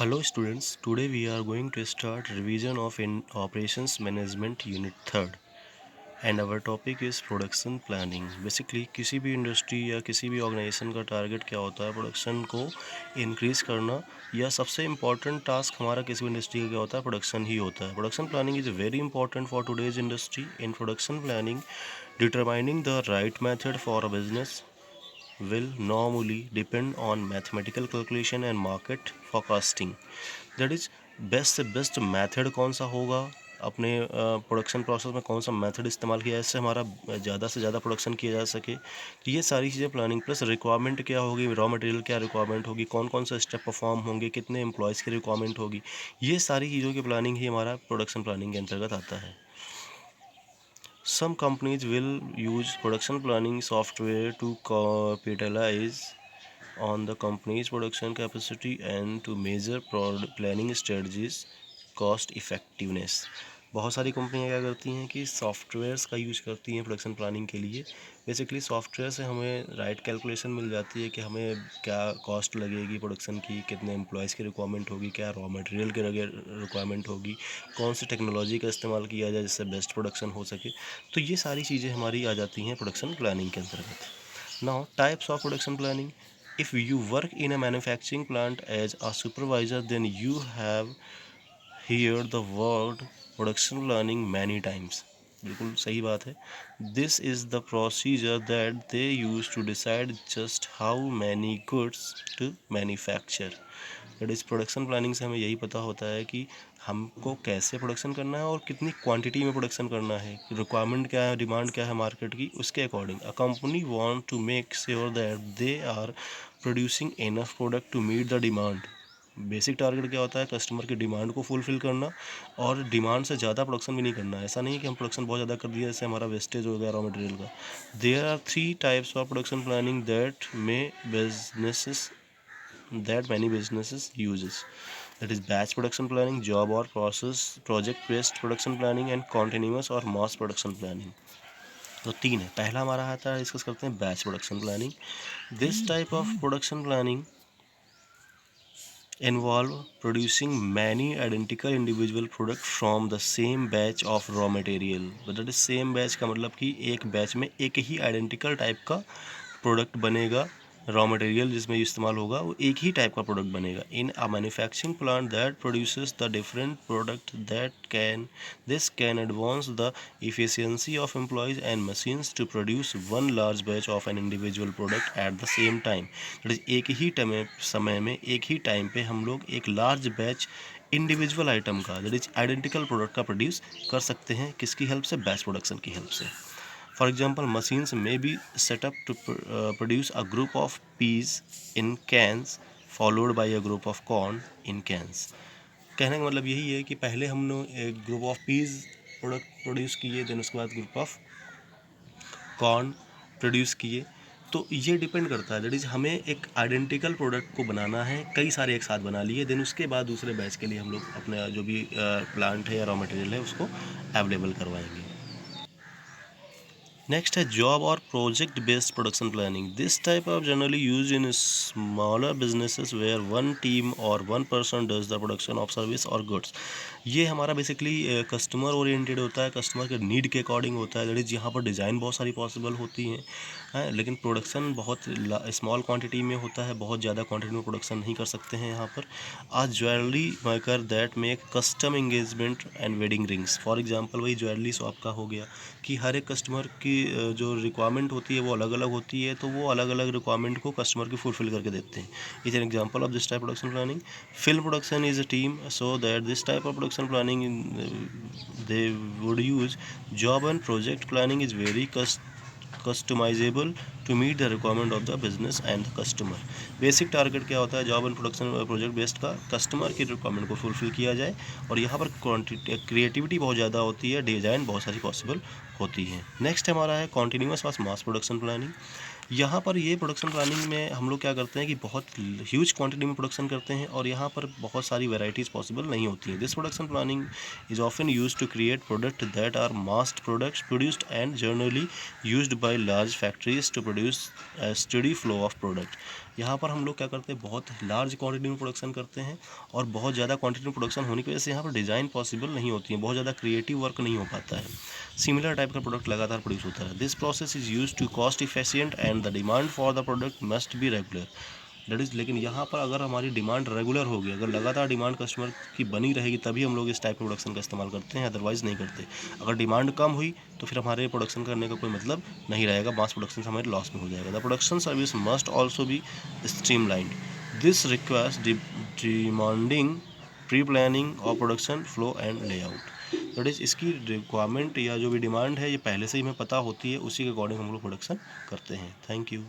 Hello students, today we are going to start revision of in operations management unit 3rd and our topic is production planning. Basically किसी भी industry या किसी भी organisation का target क्या होता है, प्रोडक्शन को इंक्रीज़ करना या सबसे इम्पॉर्टेंट टास्क हमारा किसी भी इंडस्ट्री का क्या होता है, प्रोडक्शन ही होता है. Production planning is very important for today's industry. In production planning determining the right method for a business will normally depend on mathematical calculation and market forecasting. That is best से best method कौन सा होगा, अपने production process में कौन सा method इस्तेमाल किया जिससे हमारा ज़्यादा से ज़्यादा प्रोडक्शन किया जा सके. तो ये सारी चीज़ें प्लानिंग प्लस रिक्वायरमेंट क्या होगी, रॉ मटेरियल क्या रिक्वायरमेंट होगी, कौन कौन सा स्टेप परफॉर्म होंगे, कितने एम्प्लॉयज़ की रिक्वायरमेंट होगी, ये सारी चीज़ों की प्लानिंग ही हमारा प्रोडक्शन प्लानिंग के अंतर्गत आता है. Some companies will use production planning software to capitalize on the company's production capacity and to measure planning strategies cost effectiveness. बहुत सारी कंपनियां क्या करती हैं कि सॉफ्टवेयर्स का यूज करती हैं प्रोडक्शन प्लानिंग के लिए. बेसिकली सॉफ्टवेयर से हमें राइट कैलकुलेशन मिल जाती है कि हमें क्या कॉस्ट लगेगी प्रोडक्शन की, कितने एम्प्लॉयज़ की रिक्वायरमेंट होगी, क्या रॉ मटेरियल की रिक्वायरमेंट होगी, कौन सी टेक्नोलॉजी का इस्तेमाल किया जाए जिससे बेस्ट प्रोडक्शन हो सके. तो ये सारी चीज़ें हमारी आ जाती हैं प्रोडक्शन प्लानिंग के अंतर्गत. Now types of production planning. If you work in a manufacturing plant as a supervisor, then you have heard the word production planning many times. बिल्कुल सही बात है. This is the procedure that they use to decide just how many goods to manufacture. That is production planning से हमें यही पता होता है कि हमको कैसे प्रोडक्शन करना है और कितनी क्वांटिटी में प्रोडक्शन करना है, रिक्वायरमेंट क्या है, डिमांड क्या है मार्केट की, उसके according a company want to make sure that they are producing enough product to meet the demand. Basic target क्या होता है, कस्टमर की डिमांड को फुलफिल करना और डिमांड से ज़्यादा प्रोडक्शन भी नहीं करना है. ऐसा नहीं है कि हम प्रोडक्शन बहुत ज़्यादा कर दिया जैसे हमारा वेस्टेज हो गया रॉ मटेरियल का. There are 3 types of production planning that many businesses uses. That is batch production planning, job or process project based production planning and continuous or mass production planning. तो 3 है. पहला हमारा आता है, discuss करते हैं batch production planning. This type of production planning involve producing many identical individual product from the same batch of raw material. that is same batch का मतलब कि एक बैच में एक ही आइडेंटिकल टाइप का प्रोडक्ट बनेगा. रॉ मटेरियल जिसमें इस्तेमाल होगा वो एक ही टाइप का प्रोडक्ट बनेगा. In a manufacturing plant that produces the different product this can advance the efficiency of employees and machines to produce one large batch of an individual product at the same time. That is एक ही समय में एक ही time पे हम लोग एक large batch individual item का that is identical product का प्रोड्यूस कर सकते हैं. किसकी हेल्प से, बैच प्रोडक्शन की हेल्प से. For example, machines may be set up to produce a group of peas in cans followed by a group of corn in cans. कहने का मतलब यही है कि पहले हम लोग एक group of piece product produce किए, देन उसके बाद ग्रुप ऑफ कॉर्न प्रोड्यूस किए. तो ये डिपेंड करता है, दैट इज़ हमें एक आइडेंटिकल प्रोडक्ट को बनाना है, कई सारे एक साथ बना लिए, देन उसके बाद दूसरे बैच के लिए हम लोग अपना जो भी प्लांट है या रॉ मटेरियल है उसको अवेलेबल करवाएंगे. नेक्स्ट है जॉब और project based production planning. This type of generally use in smaller businesses where one team और one person does the production of service और गुड्स. ये हमारा बेसिकली कस्टमर ओरिएंटेड होता है, कस्टमर के नीड के अकॉर्डिंग होता है. दैट इज़ यहाँ पर डिज़ाइन बहुत सारी पॉसिबल होती हैं, लेकिन प्रोडक्शन बहुत स्मॉल क्वांटिटी में होता है, बहुत ज़्यादा क्वांटिटी में प्रोडक्शन नहीं कर सकते हैं यहाँ पर. A jewellery maker that make custom engagement and wedding rings. For example वही ज्वेलरी शॉप का हो गया कि हर एक कस्टमर की जो रिक्वायरमेंट होती है वो अलग अलग होती है, तो वो अलग अलग रिक्वायरमेंट को कस्टमर की फुलफिल करके देते हैं. Is an example of this type production planning. Film production is a team, so that this type of production planning they would use. Job and project planning is very customizable to meet the requirement of the business and the customer. Basic target क्या होता है job and production project based का, customer की requirement को fulfil किया जाए. और यहाँ पर क्रिएटिविटी बहुत ज़्यादा होती है, डिज़ाइन बहुत सारी पॉसिबल होती है. नेक्स्ट हमारा है कॉन्टीन्यूअस मास प्रोडक्शन प्लानिंग. यहाँ पर ये प्रोडक्शन प्लानिंग में हम लोग क्या करते हैं कि बहुत ह्यूज क्वांटिटी में प्रोडक्शन करते हैं और यहाँ पर बहुत सारी वैरायटीज़ पॉसिबल नहीं होती हैं. This production planning is often use to create product that are mass products produced and generally used by large factories to produce steady flow of product. यहाँ पर हम लोग क्या करते हैं, बहुत लार्ज क्वांटिटी में प्रोडक्शन करते हैं और बहुत ज़्यादा क्वांटिटी में प्रोडक्शन होने की वजह से यहाँ पर डिज़ाइन पॉसिबल नहीं होती है, बहुत ज़्यादा क्रिएटिव वर्क नहीं हो पाता है, सिमिलर टाइप का प्रोडक्ट लगातार प्रोड्यूस होता है। This process is use to cost efficient and the demand for the product must be regular. That is, लेकिन यहाँ पर अगर हमारी डिमांड रेगुलर होगी, अगर लगातार डिमांड कस्टमर की बनी रहेगी, तभी हम लोग इस टाइप के प्रोडक्शन का इस्तेमाल करते हैं, अदरवाइज़ नहीं करते। अगर डिमांड कम हुई तो फिर हमारे प्रोडक्शन करने का कोई मतलब नहीं रहेगा, मास प्रोडक्शन से हमारे लॉस में हो जाएगा। The production service must also be streamlined. This requires demanding pre planning और production flow and layout. That is, इसकी रिक्वायरमेंट या जो भी डिमांड है ये पहले से ही हमें पता होती है, उसी के अकॉर्डिंग हम लोग प्रोडक्शन करते हैं। Thank you.